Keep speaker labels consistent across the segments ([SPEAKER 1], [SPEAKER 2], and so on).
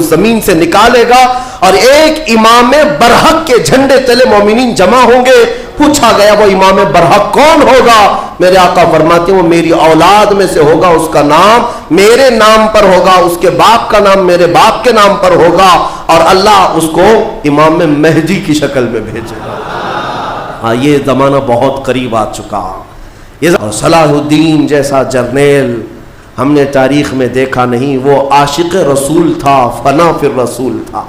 [SPEAKER 1] اس زمین سے نکالے گا اور ایک امام برحق کے جھنڈے تلے مومنین جمع ہوں گے. پوچھا گیا وہ امام برحق کون ہوگا؟ میرے آقا فرماتے ہیں وہ میری اولاد میں سے ہوگا, اس کا نام میرے نام پر ہوگا, اس کے باپ کا نام میرے باپ کے نام پر ہوگا, اور اللہ اس کو امام مہدی کی شکل میں بھیجے گا. ہاں, یہ زمانہ بہت قریب آ چکا. اور صلاح الدین جیسا جرنیل ہم نے تاریخ میں دیکھا نہیں. وہ عاشق رسول تھا, فنا فی الرسول تھا,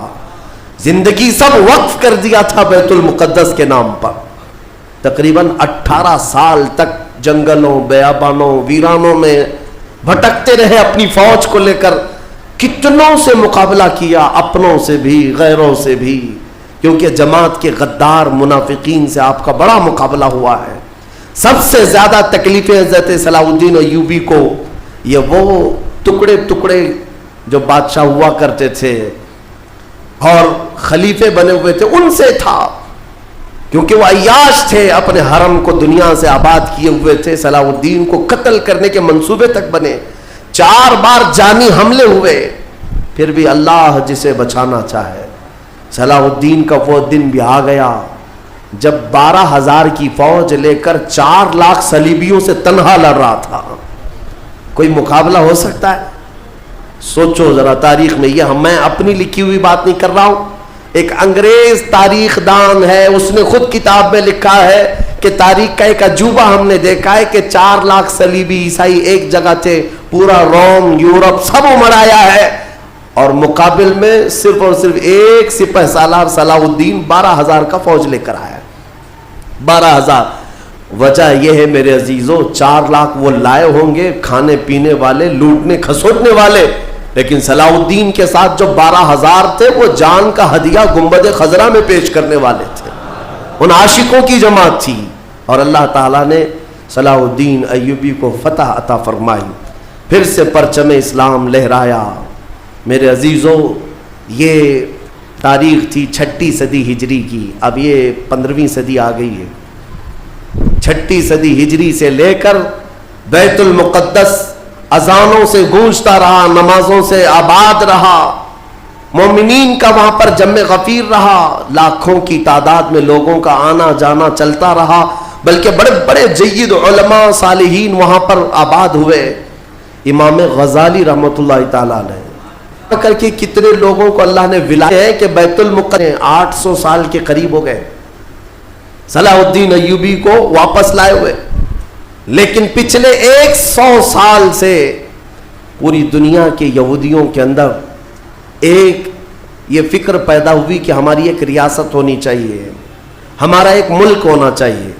[SPEAKER 1] زندگی سب وقف کر دیا تھا بیت المقدس کے نام پر. تقریباً 18 سال تک جنگلوں, بیابانوں, ویرانوں میں بھٹکتے رہے اپنی فوج کو لے کر. کتنوں سے مقابلہ کیا, اپنوں سے بھی غیروں سے بھی, کیونکہ جماعت کے غدار منافقین سے آپ کا بڑا مقابلہ ہوا ہے. سب سے زیادہ تکلیفیں حضرت صلاح الدین ایوبی کو یہ وہ ٹکڑے ٹکڑے جو بادشاہ ہوا کرتے تھے اور خلیفے بنے ہوئے تھے ان سے تھا, کیونکہ وہ عیاش تھے, اپنے حرم کو دنیا سے آباد کیے ہوئے تھے. صلاح الدین کو قتل کرنے کے منصوبے تک بنے, 4 بار جانی حملے ہوئے, پھر بھی اللہ جسے بچانا چاہے. صلاح الدین کا وہ دن بھی آ گیا جب 12,000 کی فوج لے کر 4 لاکھ صلیبیوں سے تنہا لڑ رہا تھا. کوئی مقابلہ ہو سکتا ہے؟ سوچو ذرا تاریخ میں. یہ میں اپنی لکھی ہوئی بات نہیں کر رہا ہوں, ایک انگریز تاریخ دان ہے, اس نے خود کتاب میں لکھا ہے کہ تاریخ کا ایک عجوبہ ہم نے دیکھا ہے کہ 4 لاکھ صلیبی عیسائی ایک جگہ تھے, پورا روم یورپ سب امڑ آیا ہے, اور مقابل میں صرف اور صرف ایک سپہ سالار صلاح الدین 12,000 کا فوج لے کر آیا. 12,000. وجہ یہ ہے میرے عزیزوں, 4 لاکھ وہ لائے ہوں گے کھانے پینے والے, لوٹنے کھسوٹنے والے, لیکن صلاح الدین کے ساتھ جو 12,000 تھے وہ جان کا ہدیہ گنبد خضرا میں پیش کرنے والے تھے. ان عاشقوں کی جماعت تھی, اور اللہ تعالیٰ نے صلاح الدین ایوبی کو فتح عطا فرمائی, پھر سے پرچم اسلام لہرایا. میرے عزیزوں, یہ تاریخ تھی 6 صدی ہجری کی, اب یہ 15ویں صدی آ گئی ہے. 6 صدی ہجری سے لے کر بیت المقدس اذانوں سے گونجتا رہا, نمازوں سے آباد رہا, مومنین کا وہاں پر جمع غفیر رہا, لاکھوں کی تعداد میں لوگوں کا آنا جانا چلتا رہا, بلکہ بڑے بڑے جید علماء صالحین وہاں پر آباد ہوئے. امام غزالی رحمۃ اللہ تعالیٰ علیہ کر کے کتنے لوگوں کو اللہ نے ولایت ہے کہ بیت المقدس 800 سال کے قریب ہو گئے صلاح الدین ایوبی کو واپس لائے ہوئے, لیکن پچھلے 100 سال سے پوری دنیا کے یہودیوں کے اندر ایک یہ فکر پیدا ہوئی کہ ہماری ایک ریاست ہونی چاہیے, ہمارا ایک ملک ہونا چاہیے.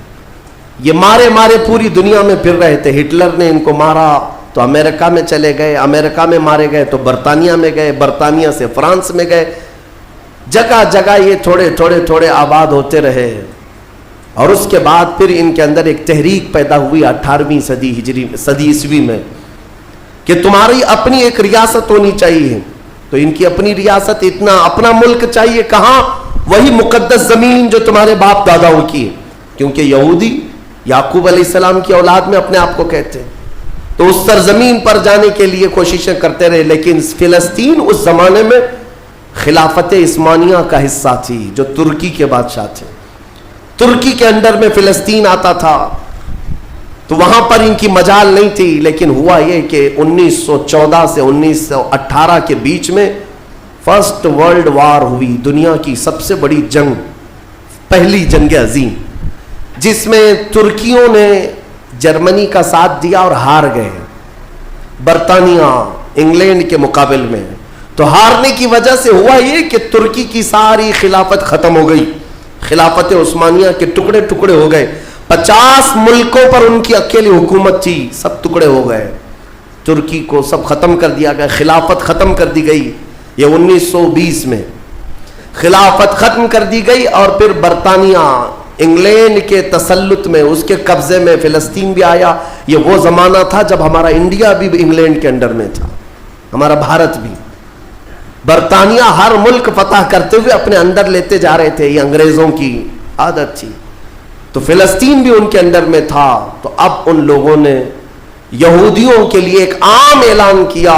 [SPEAKER 1] یہ مارے مارے پوری دنیا میں پھر رہے تھے. ہٹلر نے ان کو مارا تو امریکہ میں چلے گئے, امریکہ میں مارے گئے تو برطانیہ میں گئے, برطانیہ سے فرانس میں گئے, جگہ جگہ یہ تھوڑے تھوڑے تھوڑے آباد ہوتے رہے. اور اس کے بعد پھر ان کے اندر ایک تحریک پیدا ہوئی 18ویں صدی عیسوی میں کہ تمہاری اپنی ایک ریاست ہونی چاہیے. تو ان کی اپنی ریاست, اتنا اپنا ملک چاہیے کہاں؟ وہی مقدس زمین جو تمہارے باپ داداؤں کی ہے, کیونکہ یہودی یعقوب علیہ السلام کی اولاد میں اپنے آپ کو کہتے ہیں. تو اس سرزمین پر جانے کے لیے کوششیں کرتے رہے, لیکن فلسطین اس زمانے میں خلافت عثمانیہ کا حصہ تھی جو ترکی کے بادشاہ تھے. ترکی کے اندر میں فلسطین آتا تھا, تو وہاں پر ان کی مجال نہیں تھی. لیکن ہوا یہ کہ 1914 سے 1918 کے بیچ میں فرسٹ ورلڈ وار ہوئی, دنیا کی سب سے بڑی جنگ, پہلی جنگ عظیم, جس میں ترکیوں نے جرمنی کا ساتھ دیا اور ہار گئے برطانیہ انگلینڈ کے مقابل میں. تو ہارنے کی وجہ سے ہوا یہ کہ ترکی کی ساری خلافت ختم ہو گئی, خلافت عثمانیہ کے ٹکڑے ٹکڑے ہو گئے. 50 ملکوں پر ان کی اکیلی حکومت تھی, سب ٹکڑے ہو گئے. ترکی کو سب ختم کر دیا گیا, خلافت ختم کر دی گئی. یہ 1920 میں خلافت ختم کر دی گئی, اور پھر برطانیہ انگلینڈ کے تسلط میں, اس کے قبضے میں فلسطین بھی آیا. یہ وہ زمانہ تھا جب ہمارا انڈیا بھی انگلینڈ کے انڈر میں تھا, ہمارا بھارت بھی. برطانیہ ہر ملک فتح کرتے ہوئے اپنے اندر لیتے جا رہے تھے, یہ انگریزوں کی عادت تھی. تو فلسطین بھی ان کے اندر میں تھا. تو اب ان لوگوں نے یہودیوں کے لیے ایک عام اعلان کیا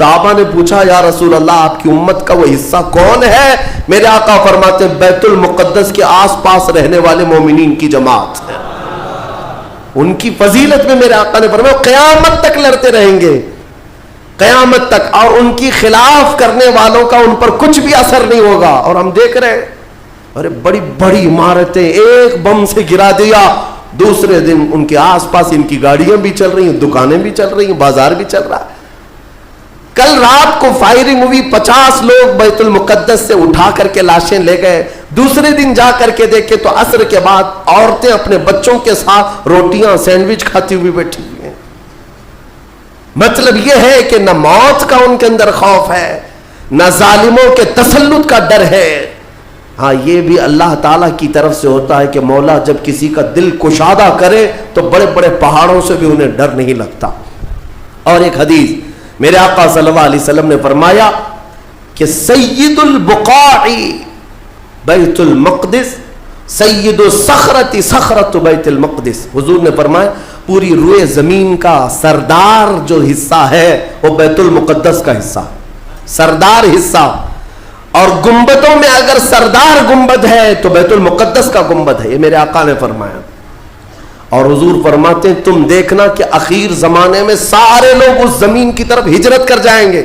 [SPEAKER 1] صحابہ نے پوچھا یا رسول اللہ آپ کی امت کا وہ حصہ کون ہے؟ میرے آقا فرماتے بیت المقدس کے آس پاس رہنے والے مومنین کی جماعت ہے. ان کی فضیلت میں میرے آقا نے فرمایا قیامت تک لڑتے رہیں گے، قیامت تک، اور ان کی خلاف کرنے والوں کا ان پر کچھ بھی اثر نہیں ہوگا. اور ہم دیکھ رہے ہیں ارے بڑی بڑی عمارتیں ایک بم سے گرا دیا، دوسرے دن ان کے آس پاس ان کی گاڑیاں بھی چل رہی ہیں، دکانیں بھی چل رہی ہیں، بازار بھی چل رہا ہے. کل رات کو فائرنگ ہوئی، 50 لوگ بیت المقدس سے اٹھا کر کے لاشیں لے گئے. دوسرے دن جا کر کے دیکھے تو عصر کے بعد عورتیں اپنے بچوں کے ساتھ روٹیاں سینڈوچ کھاتی ہوئی بیٹھی ہوئی ہیں. مطلب یہ ہے کہ نہ موت کا ان کے اندر خوف ہے، نہ ظالموں کے تسلط کا ڈر ہے. ہاں یہ بھی اللہ تعالیٰ کی طرف سے ہوتا ہے کہ مولا جب کسی کا دل کشادہ کرے تو بڑے بڑے پہاڑوں سے بھی انہیں ڈر نہیں لگتا. اور ایک حدیث میرے آقا صلی اللہ علیہ وسلم نے فرمایا کہ سید البقاع بیت المقدس، سید الصخرۃ صخرۃ بیت المقدس. حضور نے فرمایا پوری روئے زمین کا سردار جو حصہ ہے وہ بیت المقدس کا حصہ، سردار حصہ. اور گنبدوں میں اگر سردار گنبد ہے تو بیت المقدس کا گنبد ہے، یہ میرے آقا نے فرمایا. اور حضور فرماتے ہیں تم دیکھنا کہ اخیر زمانے میں سارے لوگ اس زمین کی طرف ہجرت کر جائیں گے.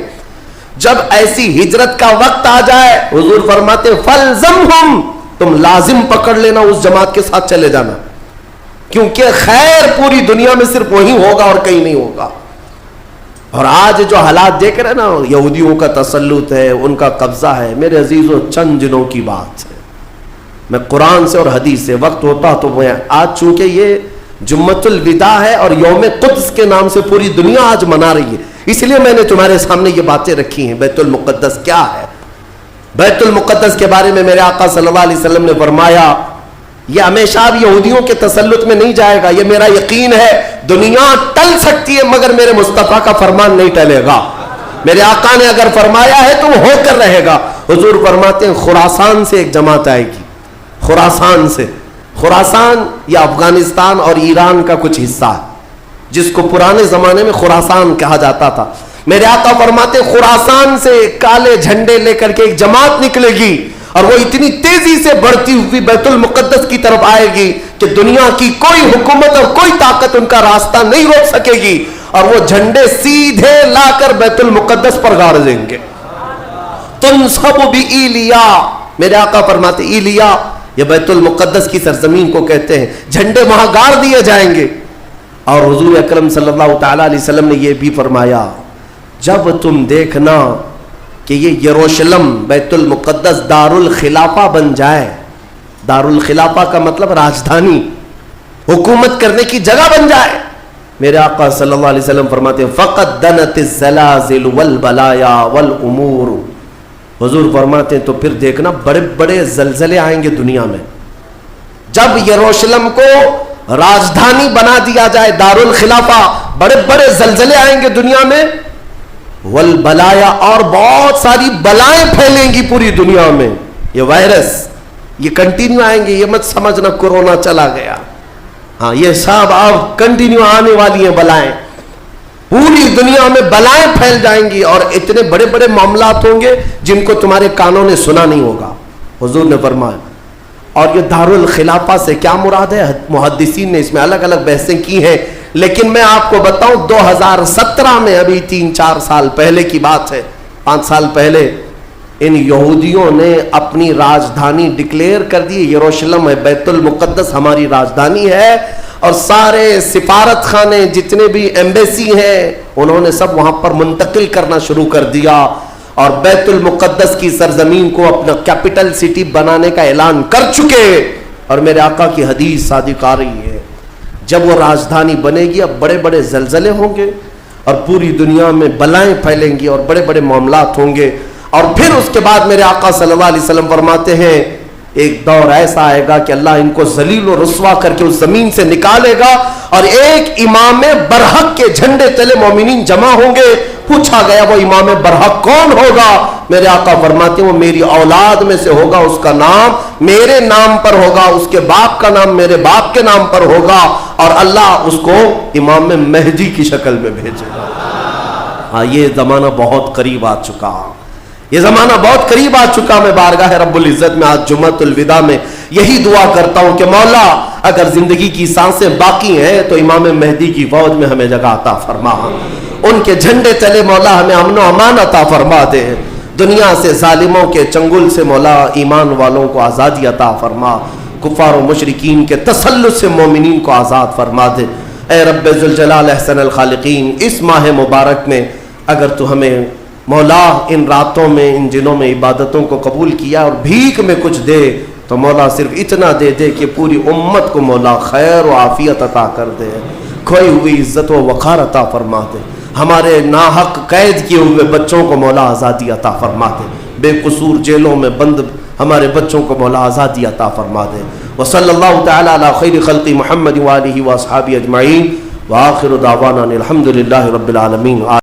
[SPEAKER 1] جب ایسی ہجرت کا وقت آ جائے حضور فرماتے ہیں فَلْزَمْهُمْ، تم لازم پکڑ لینا، اس جماعت کے ساتھ چلے جانا، کیونکہ خیر پوری دنیا میں صرف وہی ہوگا اور کہیں نہیں ہوگا. اور آج جو حالات دیکھ رہے ہیں نا، یہودیوں کا تسلط ہے، ان کا قبضہ ہے. میرے عزیزوں چند دنوں کی بات ہے، میں قرآن سے اور حدیث سے وقت ہوتا تو میں آج چونکہ یہ جمعۃ الوداع ہے اور یوم قدس کے نام سے پوری دنیا آج منا رہی ہے، اس لیے میں نے تمہارے سامنے یہ باتیں رکھی ہیں. بیت المقدس کیا ہے؟ بیت المقدس کے بارے میں میرے آقا صلی اللہ علیہ وسلم نے فرمایا یہ ہمیشہ اب یہودیوں کے تسلط میں نہیں جائے گا. یہ میرا یقین ہے، دنیا ٹل سکتی ہے مگر میرے مصطفیٰ کا فرمان نہیں ٹلے گا. میرے آقا نے اگر فرمایا ہے تو وہ ہو کر رہے گا. حضور فرماتے ہیں خراسان سے ایک جماعت آئے گی، خراسان سے. خراسان یا افغانستان اور ایران کا کچھ حصہ ہے جس کو پرانے زمانے میں خراسان کہا جاتا تھا. میرے آقا فرماتے ہیں خراسان سے کالے جھنڈے لے کر کے ایک جماعت نکلے گی اور وہ اتنی تیزی سے بڑھتی ہوئی بیت المقدس کی طرف آئے گی کہ دنیا کی کوئی حکومت اور کوئی طاقت ان کا راستہ نہیں روک سکے گی، اور وہ جھنڈے سیدھے لا کر بیت المقدس پر گاڑ دیں گے. تنصب بإیلیا، میرے آقا فرماتے ایلیا یہ بیت المقدس کی سرزمین کو کہتے ہیں، جھنڈے وہاں گاڑ دیے جائیں گے. اور حضور اکرم صلی اللہ تعالی علیہ وسلم نے یہ بھی فرمایا جب تم دیکھنا کہ یہ یروشلم بیت المقدس دار الخلافہ بن جائے، دار الخلافہ کا مطلب راجدھانی، حکومت کرنے کی جگہ بن جائے، میرے آقا صلی اللہ علیہ وسلم فرماتے ہیں فقط دنت الزلازل والبلایا والامور. حضور فرماتے ہیں تو پھر دیکھنا بڑے بڑے زلزلے آئیں گے دنیا میں. جب یروشلم کو راجدھانی بنا دیا جائے دار الخلافہ، بڑے بڑے زلزلے آئیں گے دنیا میں، والبلایا اور بہت ساری بلائیں پھیلیں گی پوری دنیا میں. یہ وائرس یہ کنٹینیو آئیں گے، یہ مت سمجھنا کورونا چلا گیا. ہاں یہ سب اب کنٹینیو آنے والی ہیں بلائیں، پوری دنیا میں بلائیں پھیل جائیں گی اور اتنے بڑے بڑے معاملات ہوں گے جن کو تمہارے کانوں نے سنا نہیں ہوگا. حضور نے فرمایا. اور یہ دار الخلافہ سے کیا مراد ہے؟ محدثین نے اس میں الگ الگ بحثیں کی ہیں، لیکن میں آپ کو بتاؤں 2017 میں، ابھی 3-4 سال پہلے کی بات ہے، 5 سال پہلے ان یہودیوں نے اپنی راجدھانی ڈکلیئر کر دی. یروشلم ہے، بیت المقدس ہماری راجدھانی ہے، اور سارے سفارت خانے جتنے بھی ایمبیسی ہیں انہوں نے سب وہاں پر منتقل کرنا شروع کر دیا اور بیت المقدس کی سرزمین کو اپنا کیپٹل سٹی بنانے کا اعلان کر چکے. اور میرے آقا کی حدیث صادق آ رہی ہے جب وہ راجدھانی بنے گی اب بڑے بڑے زلزلے ہوں گے اور پوری دنیا میں بلائیں پھیلیں گی اور بڑے بڑے معاملات ہوں گے. اور پھر اس کے بعد میرے آقا صلی اللہ علیہ وسلم فرماتے ہیں ایک دور ایسا آئے گا کہ اللہ ان کو ذلیل و رسوا کر کے اس زمین سے نکالے گا اور ایک امام برحق کے جھنڈے تلے مومنین جمع ہوں گے. پوچھا گیا وہ امام برحق کون ہوگا؟ میرے آقا فرماتے ہیں وہ میری اولاد میں سے ہوگا، اس کا نام میرے نام پر ہوگا، اس کے باپ کا نام میرے باپ کے نام پر ہوگا، اور اللہ اس کو امام مہدی کی شکل میں بھیجے گا. ہاں یہ زمانہ بہت قریب آ چکا، یہ زمانہ بہت قریب آ چکا۔ میں بارگاہ رب العزت میں آج جمعۃ الوداع میں یہی دعا کرتا ہوں کہ مولا اگر زندگی کی سانسیں باقی ہیں تو امام مہدی کی فوج میں ہمیں جگہ عطا فرما، ان کے جھنڈے تلے مولا ہمیں امن و امان عطا فرما دے، دنیا سے ظالموں کے چنگل سے مولا ایمان والوں کو آزادی عطا فرما، کفار و مشرکین کے تسلط سے مومنین کو آزاد فرما دے۔ اے رب ذوالجلال احسن الخالقین، اس ماہ مبارک میں اگر تو ہمیں مولا ان راتوں میں ان دنوں میں عبادتوں کو قبول کیا اور بھیک میں کچھ دے تو مولا صرف اتنا دے دے کہ پوری امت کو مولا خیر و عافیت عطا کر دے، کھوئی ہوئی عزت و وقار عطا فرما دے، ہمارے ناحق قید کیے ہوئے بچوں کو مولا آزادی عطا فرما دے، بے قصور جیلوں میں بند ہمارے بچوں کو مولا آزادی عطا فرما دے۔ وصلی اللہ تعالی علی خیر خلق محمد وآلہ واصحابہ اجمعین، وآخر دعوانا الحمد للہ رب العالمین۔